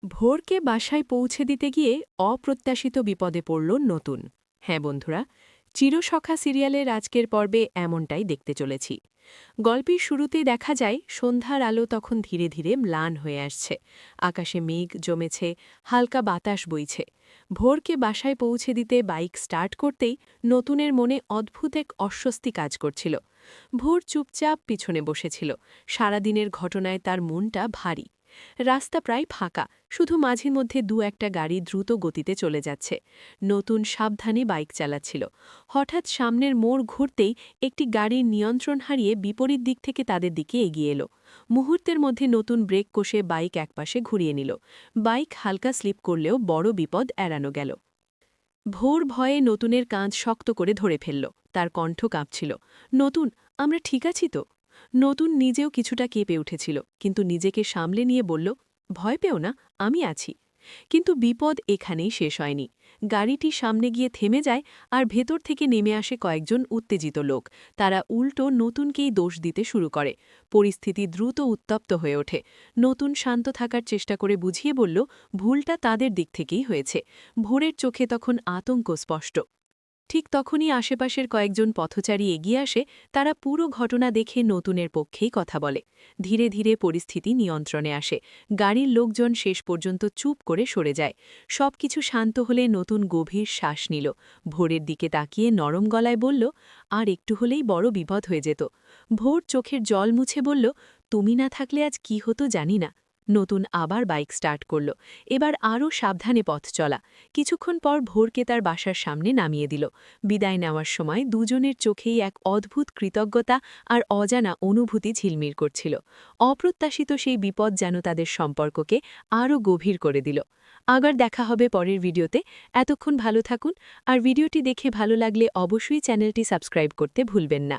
ভোরকে বাসায় পৌঁছে দিতে গিয়ে অপ্রত্যাশিত বিপদে পড়ল নতুন। হ্যাঁ বন্ধুরা, চিরসখা সিরিয়ালের আজকের পর্বে এমনটাই দেখতে চলেছি। গল্পের শুরুতেই দেখা যায় সন্ধ্যার আলো তখন ধীরে ধীরে ম্লান হয়ে আসছে। আকাশে মেঘ জমেছে, হালকা বাতাস বইছে। ভোরকে বাসায় পৌঁছে দিতে বাইক স্টার্ট করতেই নতুনের মনে অদ্ভুত এক অস্বস্তি কাজ করছিল। ভোর চুপচাপ পিছনে বসেছিল। সারাদিনের ঘটনায় তার মনটা ভারী। রাস্তা প্রায় ফাঁকা, শুধু মাঝে মধ্যে একটা গাড়ি দ্রুত গতিতে চলে যাচ্ছে। নতুন সাবধানে বাইক চালাচ্ছিল। হঠাৎ সামনের মোড় ঘুরতেই একটি গাড়ির নিয়ন্ত্রণ হারিয়ে বিপরীত দিক থেকে তাদের দিকে এগিয়ে এলো। মুহূর্তের মধ্যে নতুন ব্রেক কষে বাইক একপাশে ঘুরিয়ে নিল। বাইক হালকা স্লিপ করলেও বড় বিপদ এড়ানো গেল। ভোর ভয়ে নতুনের কাঁধ শক্ত করে ধরে ফেলল। তার কণ্ঠ কাঁপছিল। নতুন, আমরা ঠিক আছি তো? নতুন নিজেও কিছুটা কেঁপে উঠেছিল, কিন্তু নিজেকে সামলে নিয়ে বলল, ভয় পেও না, আমি আছি। কিন্তু বিপদ এখানেই শেষ হয়নি। গাড়িটি সামনে গিয়ে থেমে যায়, আর ভেতর থেকে নেমে আসে কয়েকজন উত্তেজিত লোক। তারা উল্টো নতুনকেই দোষ দিতে শুরু করে। পরিস্থিতি দ্রুত উত্তপ্ত হয়ে ওঠে। নতুন শান্ত থাকার চেষ্টা করে বুঝিয়ে বলল, ভুলটা তাদের দিক থেকেই হয়েছে। ভোরের চোখে তখন আতঙ্ক স্পষ্ট। ঠিক তখনই আশেপাশের কয়েকজন পথচারী এগিয়ে আসে। তারা পুরো ঘটনা দেখে নতুনের পক্ষেই কথা বলে। ধীরে ধীরে পরিস্থিতি নিয়ন্ত্রণে আসে। গাড়ির লোকজন শেষ পর্যন্ত চুপ করে সরে যায়। সবকিছু শান্ত হলে নতুন গভীর শ্বাস নিল। ভোরের দিকে তাকিয়ে নরম গলায় বলল, আর একটু হলেই বড় বিপদ হয়ে যেত। ভোর চোখের জল মুছে বলল, তুমি না থাকলে আজ কি হতো জানি না। নতুন আবার বাইক স্টার্ট করল। এবার আরও সাবধানে পথ চলা। কিছুক্ষণ পর ভোরকে তার বাসার সামনে নামিয়ে দিল। বিদায় নেওয়ার সময় দুজনের চোখেই এক অদ্ভুত কৃতজ্ঞতা আর অজানা অনুভূতি ঝিলমিল করছিল। অপ্রত্যাশিত সেই বিপদ যেন তাদের সম্পর্ককে আরও গভীর করে দিল। আবার দেখা হবে পরের ভিডিওতে। এতক্ষণ ভালো থাকুন, আর ভিডিওটি দেখে ভালো লাগলে অবশ্যই চ্যানেলটি সাবস্ক্রাইব করতে ভুলবেন না।